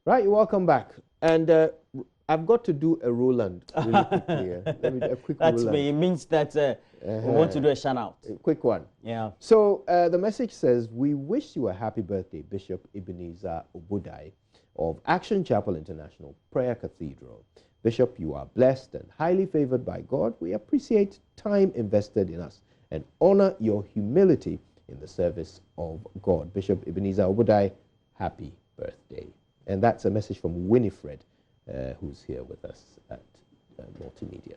Right, welcome back. And I've got to do a Roland really quickly here. Let me do a quick That's Roland. me. It means that we want to do a shout out. A quick one. Yeah. So the message says, we wish you a happy birthday, Bishop Ebenezer Obudai of Action Chapel International Prayer Cathedral. Bishop, you are blessed and highly favored by God. We appreciate time invested in us and honor your humility in the service of God. Bishop Ebenezer Obudai, happy birthday. And that's a message from Winifred, who's here with us at Multimedia.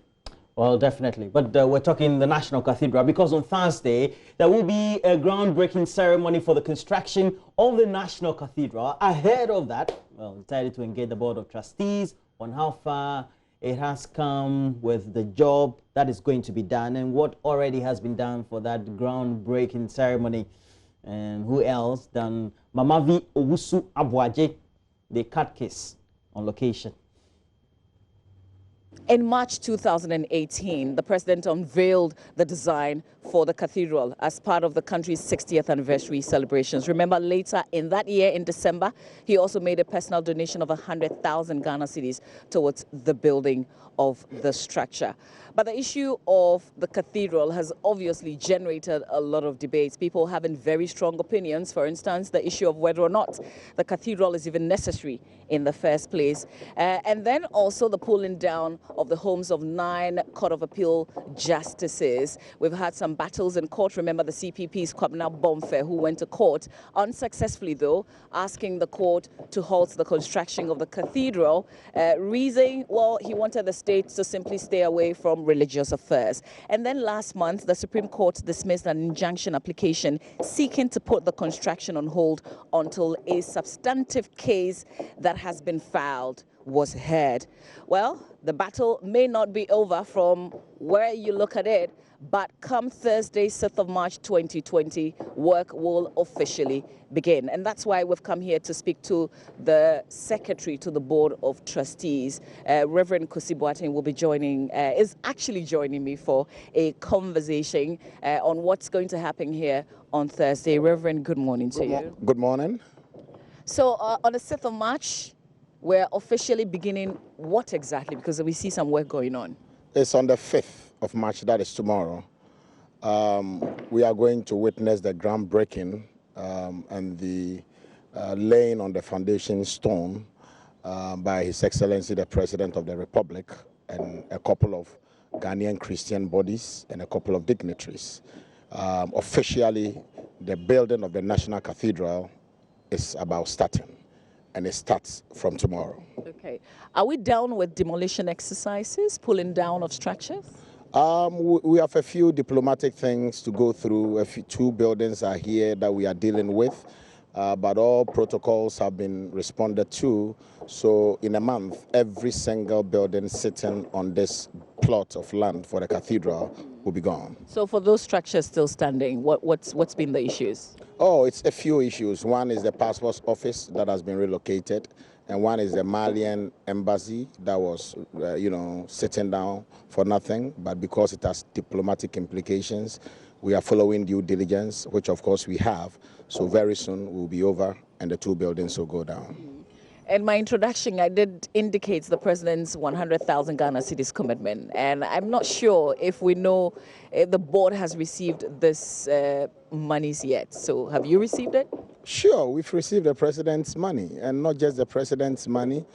Well, definitely. But we're talking the National Cathedral because on Thursday, there will be a groundbreaking ceremony for the construction of the National Cathedral. Ahead of that, well, we decided to engage the Board of Trustees on how far it has come with the job that is going to be done and what already has been done for that groundbreaking ceremony. And who else than Mamavi Owusu Abuaje, the cut case on location. In March 2018, the president unveiled the design for the cathedral as part of the country's 60th anniversary celebrations. Remember, later in that year, in December, he also made a personal donation of 100,000 Ghana cedis towards the building of the structure. But the issue of the cathedral has obviously generated a lot of debates. People having very strong opinions. For instance, the issue of whether or not the cathedral is even necessary in the first place. And then also the pulling down of the homes of 9 Court of Appeal justices. We've had some battles in court. Remember the CPP's Kwabena Bomfe, who went to court unsuccessfully, though, asking the court to halt the construction of the cathedral. Reason, well, he wanted the state to simply stay away from religious affairs. And then last month, the Supreme Court dismissed an injunction application seeking to put the construction on hold until a substantive case that has been filed was heard. Well, the battle may not be over from where you look at it, but come Thursday, 6th of March 2020, work will officially begin. And that's why we've come here to speak to the secretary to the Board of Trustees. Reverend Kosi Boateng will be is actually joining me for a conversation on what's going to happen here on Thursday. Reverend, good morning to you. Good morning. So on the 6th of March, we're officially beginning what exactly? Because we see some work going on. It's on the 5th of March, that is tomorrow. We are going to witness the groundbreaking and the laying on the foundation stone by His Excellency the President of the Republic and a couple of Ghanaian Christian bodies and a couple of dignitaries. Officially, the building of the National Cathedral is about starting, and it starts from tomorrow. Okay. Are we down with demolition exercises, pulling down of structures? We have a few diplomatic things to go through. Two buildings are here that we are dealing with, but all protocols have been responded to. So in a month, every single building sitting on this plot of land for the cathedral will be gone. So for those structures still standing, what's been the issues? Oh, it's a few issues. One is the passport office that has been relocated, and one is the Malian embassy that was, sitting down for nothing. But because it has diplomatic implications, we are following due diligence, which of course we have. So very soon we'll be over, and the two buildings will go down. In my introduction, I did indicate the president's 100,000 Ghana cedis commitment, and I'm not sure if we know if the board has received this monies yet. So have you received it? Sure, we've received the president's money, and not just the president's money.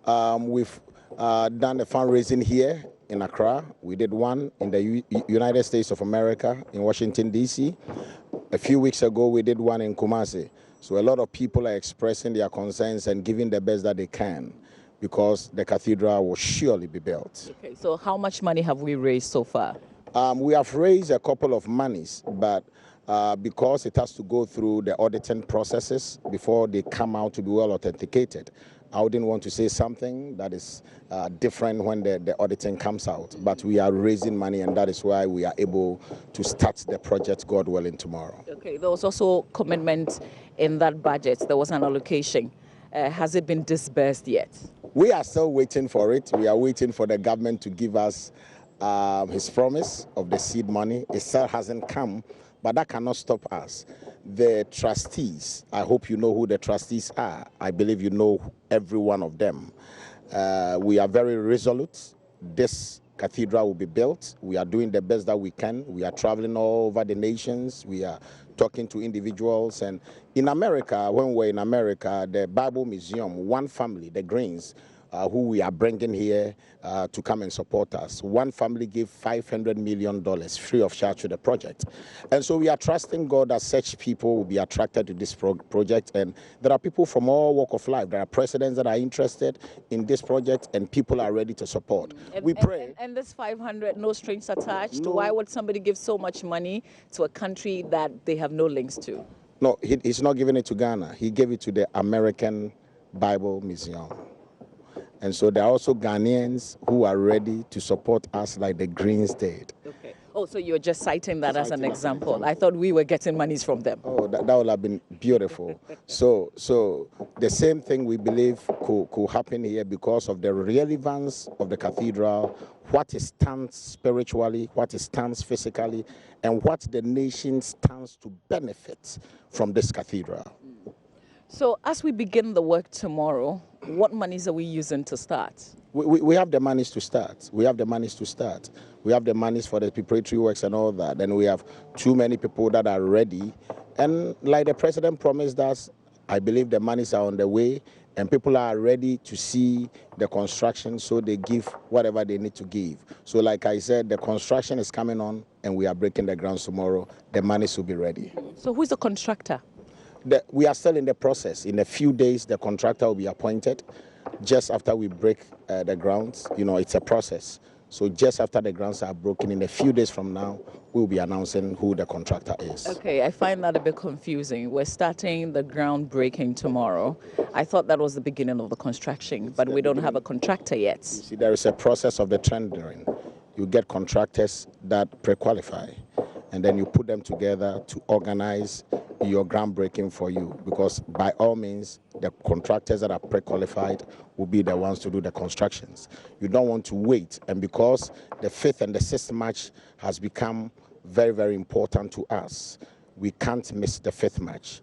We've done a fundraising here in Accra. We did one in the United States of America in Washington, D.C. A few weeks ago, we did one in Kumasi. So a lot of people are expressing their concerns and giving the best that they can, because the cathedral will surely be built. Okay, so how much money have we raised so far? We have raised a couple of monies, but because it has to go through the auditing processes before they come out to be well authenticated, I wouldn't want to say something that is different when the auditing comes out. But we are raising money, and that is why we are able to start the project, God willing, tomorrow. Okay, there was also commitment in that budget. There was an allocation. Has it been disbursed yet? We are still waiting for it. We are waiting for the government to give us his promise of the seed money. It still hasn't come, but that cannot stop us. The trustees, I hope you know who the trustees are. I believe you know every one of them. We are very resolute. This cathedral will be built. We are doing the best that we can. We are traveling all over the nations. We are talking to individuals. And in America, when we're in America, the Bible Museum, one family, the Greens, who we are bringing here to come and support us. One family gave $500 million free of charge to the project. And so we are trusting God that such people will be attracted to this project. And there are people from all walks of life. There are presidents that are interested in this project, and people are ready to support. We pray. And this 500, no strings attached. No. Why would somebody give so much money to a country that they have no links to? No, he's not giving it to Ghana. He gave it to the American Bible Museum. And so there are also Ghanaians who are ready to support us like the Greens did. Okay. Oh, so you're just citing that as an example. I thought we were getting monies from them. Oh, that would have been beautiful. So the same thing we believe could happen here because of the relevance of the cathedral, what it stands spiritually, what it stands physically, and what the nation stands to benefit from this cathedral. So as we begin the work tomorrow, what monies are we using to start? We have the monies to start. We have the monies to start. We have the monies for the preparatory works and all that. And we have too many people that are ready. And like the president promised us, I believe the monies are on the way and people are ready to see the construction, so they give whatever they need to give. So like I said, the construction is coming on and we are breaking the ground tomorrow. The monies will be ready. So who's the contractor? We are still in the process. In a few days, the contractor will be appointed. Just after we break the grounds, it's a process. So just after the grounds are broken, in a few days from now, we'll be announcing who the contractor is. Okay, I find that a bit confusing. We're starting the groundbreaking tomorrow. I thought that was the beginning of the construction, but we don't have a contractor yet. You see, there is a process of the tendering. You get contractors that pre-qualify, and then you put them together to organize your groundbreaking for you, because by all means, the contractors that are pre-qualified will be the ones to do the constructions. You don't want to wait, and because the 5th and the 6th March has become very, very important to us, we can't miss the 5th March.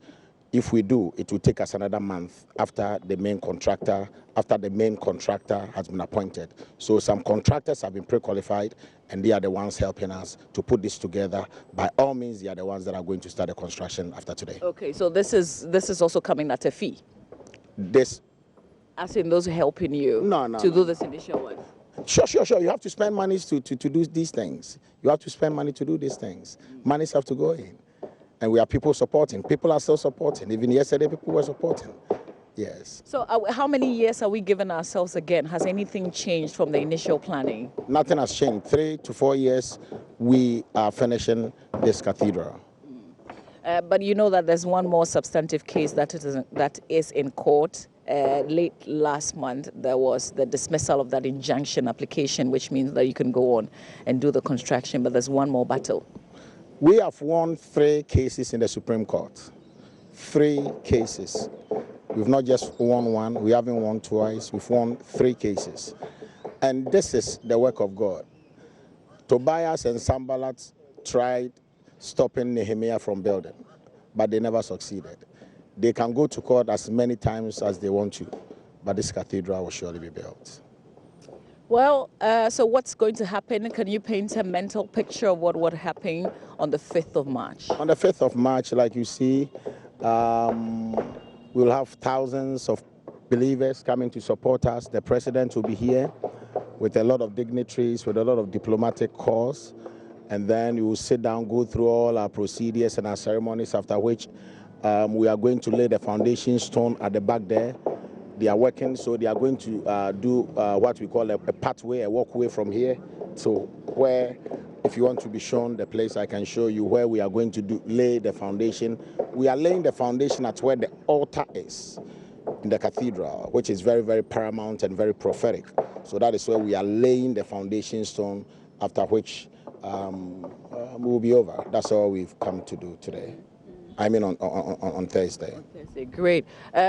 If we do, it will take us another month after the main contractor has been appointed. So some contractors have been pre-qualified, and they are the ones helping us to put this together. By all means, they are the ones that are going to start the construction after today. Okay, so this is also coming at a fee? This, as in those helping you to do this initial one? Sure. You have to spend money to do these things. You have to spend money to do these things. Monies have to go in. And we have people supporting. People are still supporting. Even yesterday, people were supporting. Yes. So how many years are we giving ourselves again? Has anything changed from the initial planning? Nothing has changed. 3 to 4 years, we are finishing this cathedral. But you know that there's one more substantive case that is in court. Late last month, there was the dismissal of that injunction application, which means that you can go on and do the construction, but there's one more battle. We have won 3 cases in the Supreme Court. 3 cases. We've not just won one, we haven't won twice, we've won 3 cases. And this is the work of God. Tobias and Sanballat tried stopping Nehemiah from building, but they never succeeded. They can go to court as many times as they want to, but this cathedral will surely be built. Well, so what's going to happen? Can you paint a mental picture of what would happen on the 5th of March? On the 5th of March, like you see, we'll have thousands of believers coming to support us. The president will be here with a lot of dignitaries, with a lot of diplomatic corps. And then we will sit down, go through all our procedures and our ceremonies, after which we are going to lay the foundation stone at the back there. They are working, so they are going to do what we call a pathway, a walkway from here to where, if you want to be shown the place, I can show you where we are going to lay the foundation. We are laying the foundation at where the altar is in the cathedral, which is very, very paramount and very prophetic. So that is where we are laying the foundation stone, after which we will be over. That's all we've come to do today. I mean on Thursday. On Thursday, great.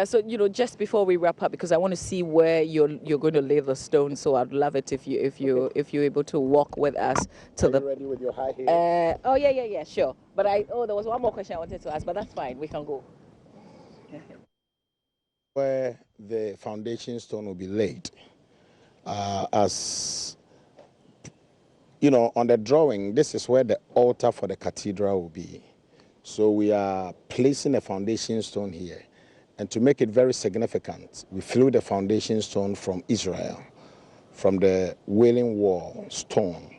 So just before we wrap up, because I want to see where you're going to lay the stone. So I'd love it if you're able to walk with us to Are you ready with your high heels? Oh yeah, sure. But there was one more question I wanted to ask, but that's fine. We can go. Where the foundation stone will be laid, as you know, on the drawing, this is where the altar for the cathedral will be. So we are placing a foundation stone here. And to make it very significant, we flew the foundation stone from Israel, from the Wailing Wall stone.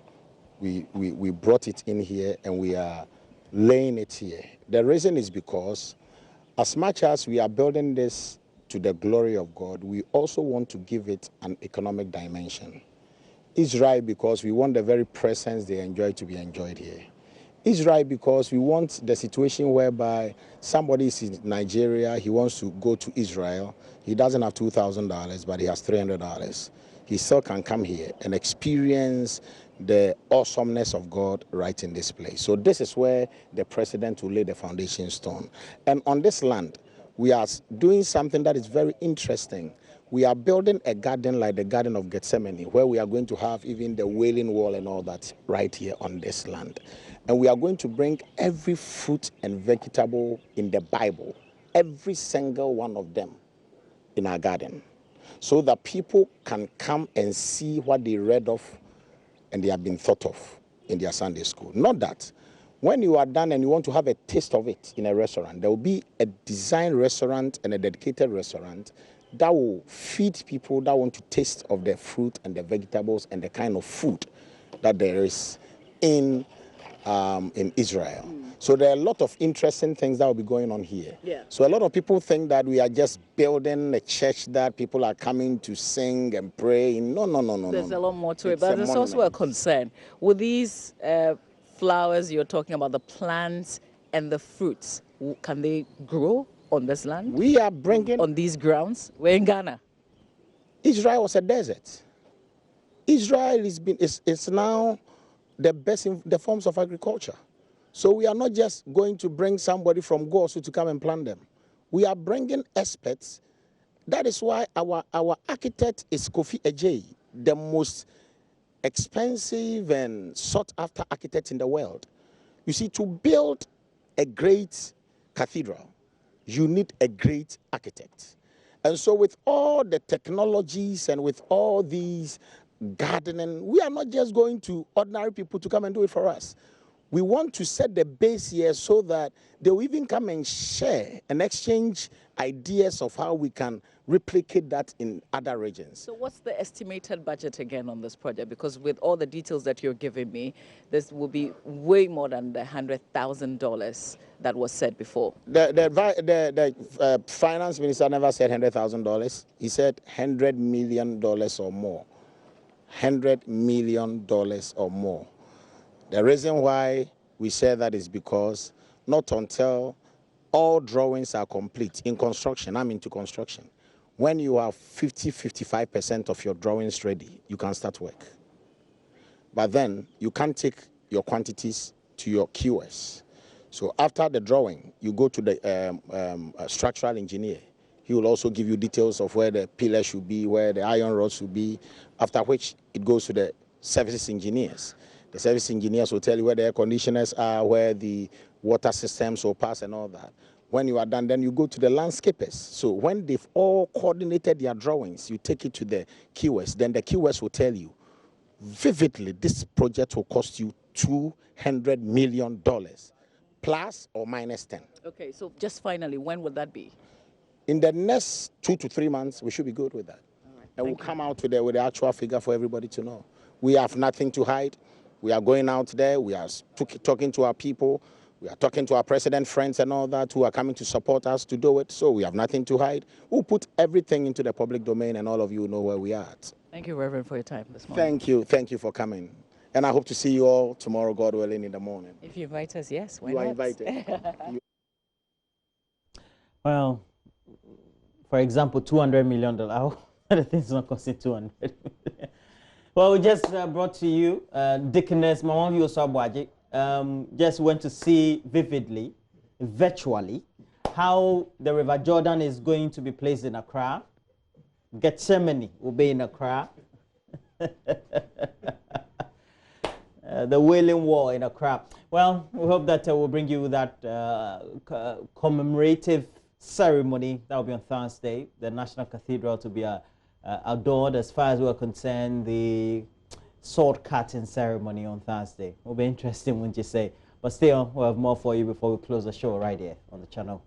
We brought it in here and we are laying it here. The reason is because as much as we are building this to the glory of God, we also want to give it an economic dimension. Israel, because we want the very presence they enjoy to be enjoyed here. Israel, because we want the situation whereby somebody is in Nigeria, he wants to go to Israel, he doesn't have $2,000, but he has $300. He still can come here and experience the awesomeness of God right in this place. So this is where the president will lay the foundation stone. And on this land, we are doing something that is very interesting. We are building a garden like the Garden of Gethsemane, where we are going to have even the Wailing Wall and all that right here on this land. And we are going to bring every fruit and vegetable in the Bible, every single one of them in our garden, so that people can come and see what they read of and they have been thought of in their Sunday school. Not that when you are done and you want to have a taste of it in a restaurant, there will be a designed restaurant and a dedicated restaurant that will feed people that want to taste of the fruit and the vegetables and the kind of food that there is in Israel. So there are a lot of interesting things that will be going on here. Yeah. So a lot of people think that we are just building a church that people are coming to sing and pray. No. There's a lot more to it, It's but a there's also a monument. concern. With these flowers you're talking about, the plants and the fruits, can they grow on this land? We are bringing... On these grounds? We're in Ghana. Israel was a desert. Israel is now the best in the forms of agriculture. So we are not just going to bring somebody from Gosu to come and plant them. We are bringing experts. That is why our architect is Kofi Ejei, the most expensive and sought-after architect in the world. You see, to build a great cathedral, you need a great architect. And so with all the technologies and with all these gardening, we are not just going to ordinary people to come and do it for us. We want to set the base here so that they will even come and share and exchange ideas of how we can replicate that in other regions. So what's the estimated budget again on this project? Because with all the details that you're giving me, this will be way more than the $100,000 that was said before. The finance minister never said $100,000. He said $100 million or more. $100 million or more. The reason why we say that is because not until all drawings are complete in construction, I'm into construction, when you have 55% of your drawings ready, you can start work. But then you can't take your quantities to your QS. So after the drawing, you go to the structural engineer. He will also give you details of where the pillar should be, where the iron rods should be, after which it goes to the services engineers. The service engineers will tell you where the air conditioners are, where the water systems will pass and all that. When you are done, then you go to the landscapers. So when they've all coordinated their drawings, you take it to the QS. Then the QS will tell you, vividly, this project will cost you $200 million, plus or minus 10. Okay, so just finally, when will that be? In the next 2 to 3 months, we should be good with that. All right, And we'll come out with the actual figure for everybody to know. We have nothing to hide. We are going out there. We are talking to our people. We are talking to our president friends and all that who are coming to support us to do it. So we have nothing to hide. We'll put everything into the public domain and all of you know where we are at. Thank you, Reverend, for your time this morning. Thank you. Thank you for coming. And I hope to see you all tomorrow, God willing, in the morning. If you invite us, yes. Why You are not? invited. Well, for example, $200 million. The thing's not costing $200 million. Well, we just brought to you Deaconess Mama Vio Sabwaji. Just went to see vividly virtually, how the River Jordan is going to be placed in Accra. Gethsemane will be in Accra. The Wailing Wall in Accra. Well, we hope that we'll bring you that commemorative ceremony. That will be on Thursday. The National Cathedral to be adored. As far as we're concerned, the sword cutting ceremony on Thursday will be interesting, wouldn't you say? But still, we'll have more for you before we close the show right here on the channel.